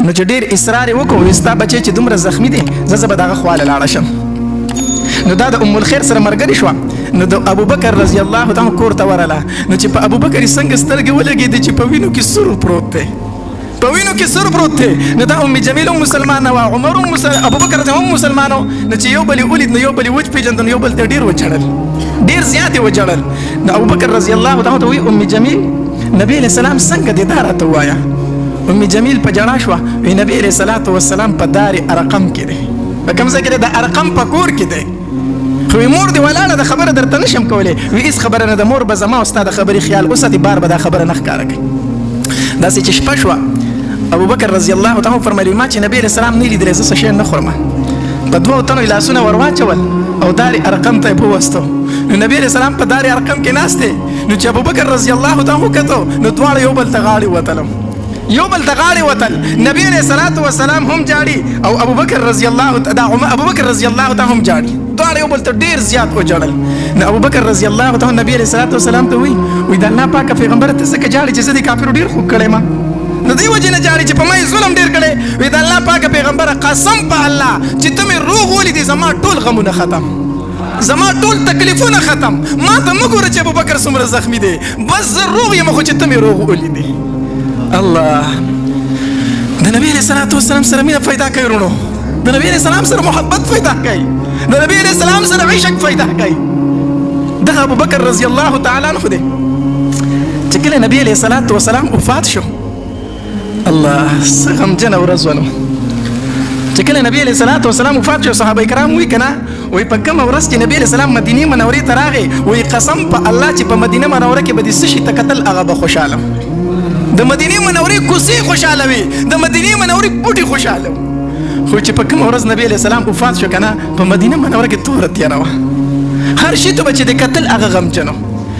نو چې ډېر اصرار یې وکړو ستا بچی چې دومره زخمي دی زه به دغه خواله لاړه شم. نو دا د ام الخیر سره مرګري شوه. نو د ابوبکر رضی الله تعالی کور ته ورله. نو چې په ابوبکر یې څنګه سترګې ولګېدې چې په وینو کې سور پروت دی، په وینو کې سور پروت دی. نو دا ام جمیل هم مسلمانه وه، عمر ابوبکر هم مسلمانه. نو چې یو بل یې ولید نو یو بل یې وپېژند، نو یو بل ته ډېر وچړل، ډېر زیات یې وچړل. نو ابوبکر رضی الله تعالی ته وایي ام جمیل نبی علیہ السلام څنګه دی دا راته ووایه. ام جمیل په ژړا شوه، وایي نبی علیہ الصلاة والسلام په دار ارقم کې دی. په کوم ځای کې دی؟ د ارقم په کور کې دی. خو مور دی ولاړه د خبره درته نشم کولی. وی هېڅ خبره نه ده، مور به زما او ستا د خبرې خیال وساتي، بار به دا خبره نه ښکاره کوي. داسې چې شپه شوه، ابوبکر رضی الله تعالی فرمایي ما چې نبی علیہ السلام نه لیدلی زه څه شی نه خورم. په دوو تنو یې لاسونه ور واچول او دار ارقم ته یې ووستو. نو نبی علیہ السلام په دار ارقم کې ناست دی. نو چې ابوبکر رضی الله تعالی وکتو نو دواړه یو بل ته غاړې وتلم، یو بل ته غاړې وتل. نبی علیہ الصلاة والسلام هم جاړي او ابوبکر رضی الله تعالی هم جاړي، دواړه یو بل ته ډېر زیات وجړل. نو ابوبکر رضی الله تعالی نبی علیہ الصلاة والسلام ته وایي د الله پاکه پیغمبره ته ځکه جاړي چې زه د کافرو ډېر خوږ کړی ما، د دې وجې نه جاړي چې په ما یې ظلم ډېر کړی. وایي د الله پاکه پیغمبره قسم په الله چې ته مې روغ ولیدې زما ټول غمونه ختم، زما ټول تکلیفونه ختم. ما ته مه ګوره چې ابوبکر څومره زخمي دی، بس زه روغ یم خو چې ته مې روغ ولیدې. الله د نبی علیہ الصلوۃ والسلام سره مینه پیدا کوي ورونو، د نبی علیہ السلام سره محبت پیدا کوي، د نبی علیہ السلام سره عشق پیدا کوي. دغه ابوبکر رضی الله تعالی عنہ دی چې کله نبی علیہ الصلوۃ والسلام وفات شو، الله څه غمجنه ورځ وه. چې کله نبی علیہ الصلوۃ والسلام وفات شو، صحابه کرام وایي که نه، وایي په کومه ورځ چې نبی علیہ السلام مدینې منورې ته راغی، وایي قسم په الله چې په مدینه منوره کې به دې څه شي ته کتل هغه به خوشحاله، د مدینې منورې کوڅې خوشحاله وي، د مدینې منورې بوټي خوشحاله وي. خو چې په کومه ورځ نبی علیہ السلام وفات شو که نه، په مدینه منوره کې توره تیاره وه، هر شي ته به چې دې کتل هغه غمجن و،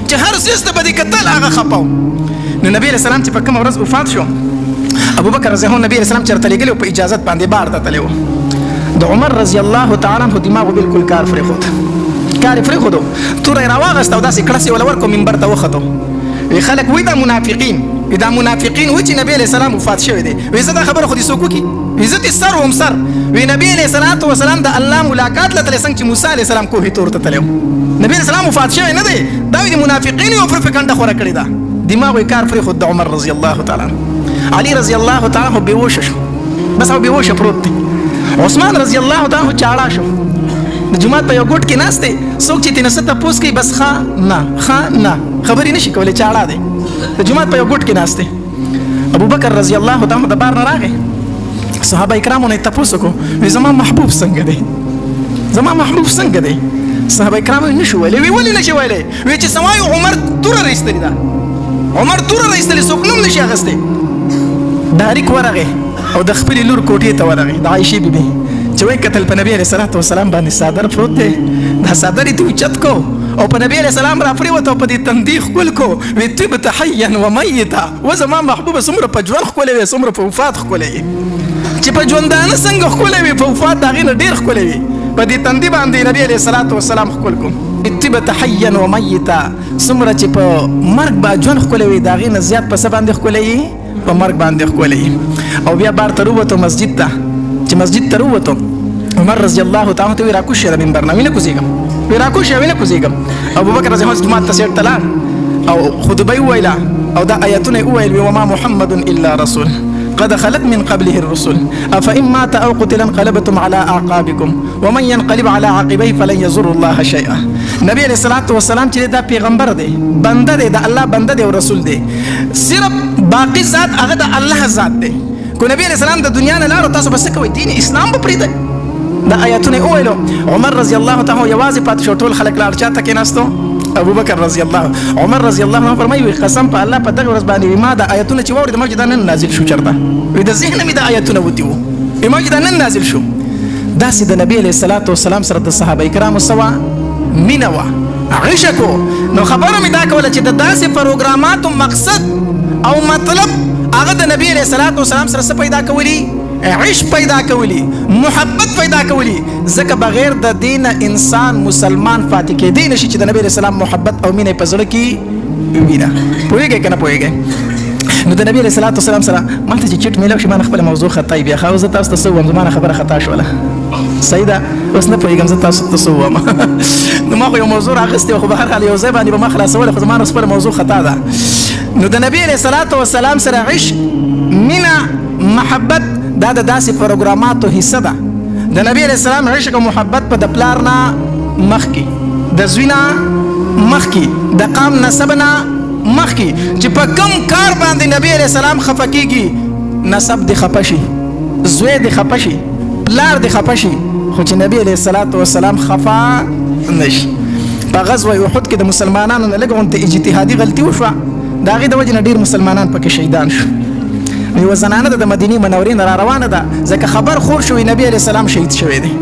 چې هر څیز ته به دې کتل هغه خفه و. نو نبی علیہ السلام چې په کومه ورځ وفات شو، ابوبکر رضی الله نبی علیہ السلام چېرته لېږلی و، په اجازت باندې بار ته تللی و. د عمر رضی الله تعالی عنه دماغو بالکل کار پرېښود، کار یې پرېښودو، توره یې راواغسته او داسې کړس یې وله ورکړو، منبر ته وختو. وی خلک وایي دا منافقین، دا منافقین وایي چې نبی علیہ السلام وفات شوی دی. وی زه دا خبره خو دې څوک وکړي؟ وی زه دې سر وم سر. وی نبی علیہ الصلوۃ والسلام د الله ملاقات له تللی څنګه چې موسی علیہ السلام کوهي تور ته تللی و. نبی علیہ السلام وفات شوی نه دی، دا وایي د منافقین یو پروپاګانډه خوره کړې ده. دماغ یې کار پرېښود د عمر رضی الله تعالی عنه. علي رضی الله تعالی عنه بېهوشه شو، بس او بېهوشه پروت دی. عثمان رضی الله تعالی عنه چاړه شو، د جومات په یو ګوټ کې ناست دی، څوک چې ترې نه څه تپوس کوي بس ښه نه خبرې نه شي کولی، چاړه دی، د جومات په یو ګوټ کې ناست دی. ابوبکر رضی الله تعالی د بار نه راغی، صحابه کرامو نه یې تپوس وکړو، وایي زما محبوب څنګه دی، زما محبوب څنګه دی؟ صحابه کرامو نه شو ویلی. وی ولې نه شي ویلی؟ وایي چې سوای عمر توره رایستلې ده، عمر توره رایستلې، څوک نوم نه شي اخیستی. ډاریک ورغی او د خپلې لور کوټې ته ورغی، د عایشې بیبي چې وایي کتل په نبي علیہ الصلوۃ والسلام باندې څادر پروت دی، دا څادر یې ته اوچت کو او په نبی علیہ السلام را پرېوت او په دې تندي ښکل کو. وی طبت حیا و میتا، و زما محبوبه څومره په ژوند ښکلی وې څومره په وفات ښکلی وې، چې په ژوندانه څنګه ښکلی وې په وفات د هغې نه ډېر ښکلی وې. په دې تندي باندې نبی علیہ الصلوۃ والسلام ښکل کو. طبت حیا و میتا، څومره چې په مرګ به ژوند ښکلی وې د هغې نه زیات په څه باندې ښکلی یې؟ په مرګ باندې ښکلی یې. او بیا بار ته رووتو مسجد ته، چې مسجد ته رووتو عمر رضی الله تعالی عنه ته وی راکوز شه د منبر نه، وینه کوزېږم، وی راکوز شه وینه کوزېږم. ابوبکر رضی الله جومات ته سیټ ته لاړ او خطبه یې وویله او دا آیتونه یې وویل، وما محمد الا رسول قد خلت من قبله الرسل افإن مات او قتل انقلبتم على اعقابكم ومن ينقلب على عقبيه فلن يضر الله شيئا. نبی علیہ الصلوۃ والسلام چې دا پیغمبر دی، بنده دی، د الله بنده دی او رسول دی، صرف باقی ذات هغه د الله ذات دی. کو نبی علیہ السلام د دنیا نه لاړو، تاسو به څه کوئ؟ دین اسلام به پرېږدئ. دا آیتونه یې وویلو. عمر رضی الله تعالی یوازې پاتې شو، ټول خلک لاړ، چا ته کېناستو؟ ابوبکر رضی الله. عمر رضی الله عنه فرمایي قسم په الله په دغه ورځ باندې ما د آیتونه چې واورېدم ما چې دا نن نازل شو چېرته، وایي د ذهنه مې د آیتونه وتي وو، ما چې دا نن نازل شو. داسې د نبي علیه الصلاة والسلام سره د صحابه کرامو سوا مینه وه، عشق و. نو خبره مې دا کوله چې د داسې پروګراماتو مقصد او مطلب هغه د نبي علیه الصلاة والسلام سره څه پیدا کولی؟ عشق پیدا کولی، محبت پیدا کولی. ځکه بغیر د دین انسان مسلمان پاتې کېدی نشي چې د نبی علیه السلام محبت او مینه په زړه کې وینه. پوهېږئ که نه پوهېږئ؟ نو د نبی صلی الله علیه وسلم سره ماته چې چټ میلاو شي ما خپل موضوع خطا بیا خو زه تاسو ته ووم زما خبره خطا شوله سیدا اوس نه پوهیږم زه تاسو ته ووم نو ما خو یو موضوع راغسته خو به هر حال یو ځای باندې به ما خلاصول خو زما خپل موضوع خطا ده نو د نبی صلی الله علیه وسلم سره عشق مینا محبت دا د داسې پروګراماتو حصہ ده د نبی علیہ السلام عشق او محبت په د پلار نه مخکې د زوی نه مخکې د قام نسب نه مخکې چې په کم کار باندې نبی علیہ السلام خفه کېږي نسب دې خفه شي زوی دې خفه شي پلار دې خفه شي خو چې نبی علیہ الصلوۃ والسلام خفه نشي په غزوه احد کې د مسلمانانو نه لږ غونډه اجتهادي غلطي وشوه د هغې د وجې نه ډېر مسلمانان پکې شهیدان شو یوه زنانه د مدینې منورې نه را روانه ده ځکه خبر خور شوی نبی علیه السلام شهید شوی دی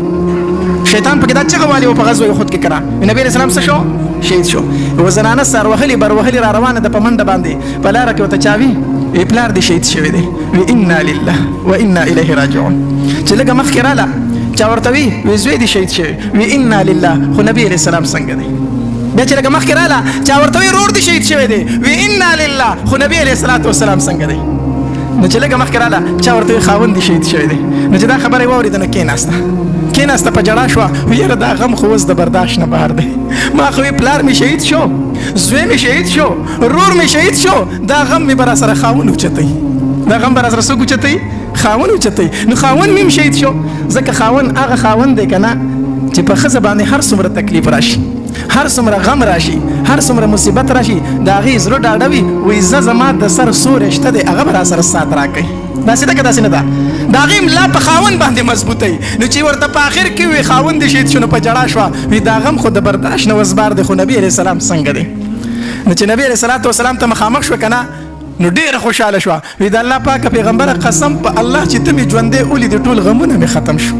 شیطان پکې دا چغه والي و په غزوه احد کې کړه نبی علیه السلام څه شو شهید شو یوه زنانه سر وهلې بر وهلې را روانه ده په منډه باندې په لاره کې ورته چا وي پلار دې شهید شوی دی وی انا لله و انا الیه راجعون چې لږه مخکې راله چا ورته وی زوی دې شهید شوی وی انا لله خو نبی علیه السلام څنګه دی بیا چې لږه مخکې راله چا ورته وی رور دې شهید شوی دی وی انا لله خو نبی علیه السلام څنګه دی نو چې لږه مخکې راله چا ورته وی خاوند دې شهید شوی دی نو چې دا خبره یې واورېده نو کېناسته په ژړا شوه وی یاره دا غم خو اوس د برداشت نه بهر دی ما خو پلار مې شهید شو زوی مې شهید شو رور مې شهید شو دا غم مې به را سره خاوند اوچتوي دا غم به را سره څوک اوچتوي خاوند اوچتوي نو خاوند مې هم شهید شو ځکه خاوند هغه خاوند دی که نه چې په ښځه باندې هر څومره تکلیف راشي هر څومره غم راشي هر څومره مصیبت راشي د هغې زړه ډاډه وي وایي زه زما د سر سوری شته دی هغه به را سره سات راکوي داسې ده که داسې نه ده د هغې ملا په خاوند باندې مضبوطوي نو چې ورته په آخر کې وي خاوند دې شهید شو نو په ژړا شوه وي دا غم خو د برداشت نه وزبار دی خو نبي علیه السلام څنګه دی نو چې نبي علیه الصلاة والسلام ته مخامخ شوه که نه نو ډېره خوشحاله شوه وي د الله پاکه پیغمبره قسم په الله چې ته مې ژوندی ولیدې ټول غمونه مې ختم شو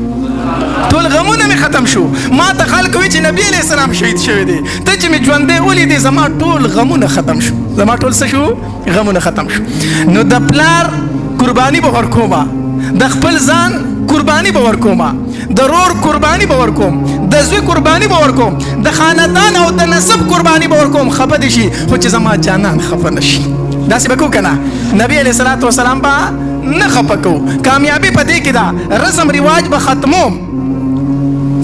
ټول غمونه مې ختم شو ما ته خلک وایي چې نبی علیه السلام شهید شوی دی ته چې مې ژوندی ولیدې زما ټول غمونه ختم شو زما ټول څه شو غمونه ختم شو نو د پلار قرباني به ورکومه د خپل ځان قرباني به ورکومه د رور قرباني به ورکوم د زوی قرباني به ورکوم د خاندان او د نسب قرباني به ورکوم خفه دې شي خو چې زما جانان خفه نه شي داسې به کوو که نه نبی علیه الصلاة والسلام به نه خفه کوو کامیابي په دې کې ده رسم رواج به ختموم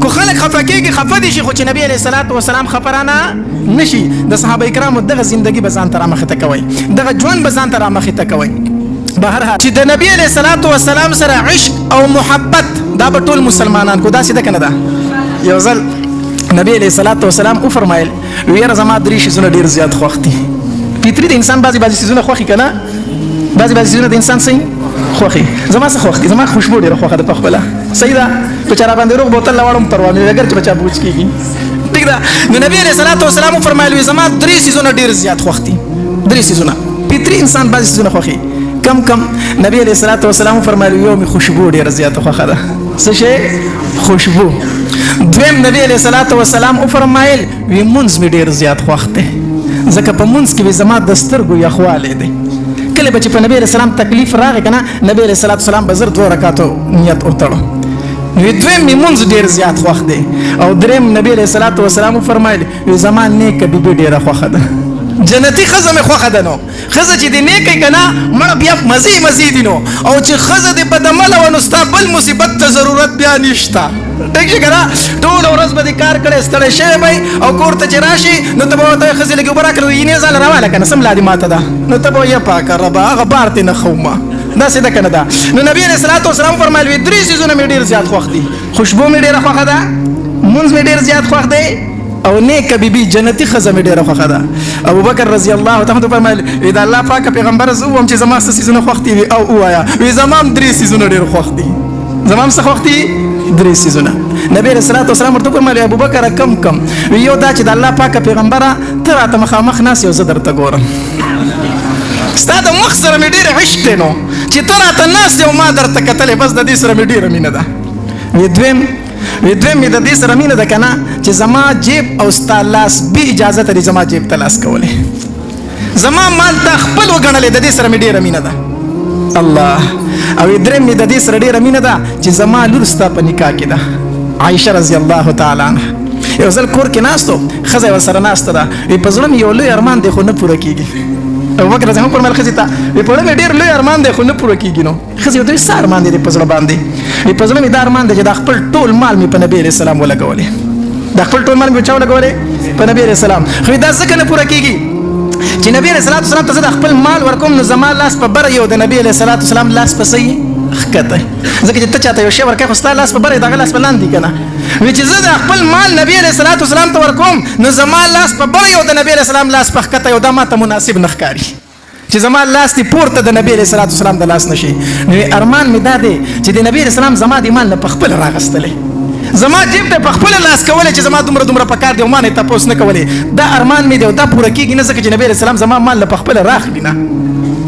کو خلک خفه کېږي خفه دي شي خو چې نبی علیه الصلاة والسلام خفه رانه نشي د صحابه کرامو دغه زندګي به ځان ته رامخې ته کوئ دغه ژوند به ځان ته رامخې ته کوئ بهرحال چې د نبی علیه الصلاة والسلام سره عشق او محبت دا به ټول مسلمانان کو داسې ده که نه ده یو ځل نبی علیه الصلاة والسلام وفرمایل یاره زما درې شیزونه ډېر زیات خوښ دي فطري د انسان بعضې څیزونه خوښي که نه بعضې څیزونه د انسان څه خوښي زما څه خوښ دي زما خوشبو ډېره خوښه ده په خپله صحیح ده که چا راباندې روغ بوتل راوړم پروا نه اګر چې به چا بوج کېږي ټیک ده نو نبي علیه الصلاة والسلام وفرمایل وي زما درې څیزونه ډېر زیات خوښ دي درې څیزونه فطري انسان بعضې څیزونه خوښي کم نبی علیه الصلاة والسلام وفرمایل یو مې خوشبو ډېره زیاته خوښه ده څه شی خوشبو دویم نبی علیه الصلاة والسلام وفرمایل وي مونځ مې ډېر زیات خوښ دی ځکه په مونځ کې وي زما د سترګو یخوالی دی کله به چې په نبی علیه السلام تکلیف راغی که نه نبی علیه الصلاة والسلام به زر 2 رکاتو نیت وتړو وی دویم مې مونځ ډېر زیات خوښ دی او دریم نبی علیه الصلاة والسلام وفرمایل وي زما نیکه بیبي ډېره خوښه ده جنتی ښځه مې خوښه ده نو ښځه چې دې نیکه که نه مړه بیا مزې دي نو او چې ښځه دې بدعمله وه نو ستا بل مصیبت ته ضرورت بیا نشته ټیک شي که نه ټوله ورځ به دې کار کړی ستړی شوی به او کور ته چې راشي نو ته به ورته وایې ښځې لږې اوبه راکړه وینې ځاله راواله که نه څه ملا دې ماته ده نو ته به وایې پاکه ربه هغه بار ترې نه ښومه داسې ده که نه ده نو نبي علیه الصلاة والسلام وفرمایل وي 3 څیزونه مې ډېر زیات خوښ دي خوشبو مې ډېره خوښه ده مونځ مې ډېر زیات خوښ دی او نیکه بیبي جنتي ښځه مې ډېره خوښه ده ابوبکر رضی الله تعالی عنه فرمایل وي د الله پاکه پیغمبره زه ووایم چې زما څه څیزونه خوښ دي او ووایه وي زما هم 3 څیزونه ډېر خوښ دي زما هم څه خوښ دي 3 څیزونه نبی علیه الصلاة والسلام ورته وفرمایل ابوبکره کم وي یو دا چې د الله پاکه پیغمبره ته راته مخامخ ناست یو زه درته ګورم ستا د مخ سره مې ډېر عشق دی نو چې ته راته ناست یې او ما درته کتلې بس د دې سره مې ډېره مینه ده وي دویم مې د دې سره مینه ده که نه چې زما جیب او ستا لاس بې اجازه ته دې زما جیب ته لاس کولی زما مال تا خپل وګڼلې د دې سره مې ډېره مینه ده الله او دریم مې د دې سره ډېره مینه ده چې زما لور ستا په نکاح کې ده عایشه رضی الله تعالی عنها یو ځل کور کې ناست و ښځه یې ورسره ناسته ده وایي په زړه مې یو لوی ارمان دی خو نه پوره کېږي ابوبکر رضی الله عنه فرمایل خزي ته په لمه ډیر لوی ارمان دی خو نه پوره کیږي نو خزي دوی سار مان دي په ځړ باندې په ځړ می دا ارمان دی چې د خپل ټول مال می په نبی رسول الله ولګولې د خپل ټول مال می چا ولګولې په نبی رسول الله خو دا ځکه نه پوره کیږي چې نبی رسول الله ته د خپل مال ورکوم نو زما لاس په بر یو د نبی رسول الله لاس په صحیح خکته ځکه چې ته چاته یو شی ورکې خو ستاسو لاس په بر دغه لاس په لاندې کنه وی چې زه د خپل مال نبی رسول الله ته ورکوم نو زما لاس په بر یو د نبی رسول الله لاس په خکته یو دا ماته مناسب نه ښکاري چې زما لاس دی پورته د نبی رسول الله د لاس نشي نو ارمان می دا دی چې د نبی رسول الله زما د مال نه په خپل راغستلې زما جیب ته په خپل لاس کولې چې زما دومره پکار دی او ما نه تاسو نه کولې دا ارمان می دی او دا پوره کیږي نه ځکه چې نبی رسول الله زما مال نه په خپل راخلی نه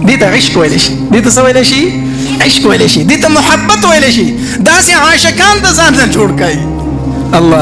دې ته عشق ویل شي دې ته څه ویل شي عشق ویل شي دې ته محبت ویل شي دا سي عاشقان د ځان نه جوړ کړي الله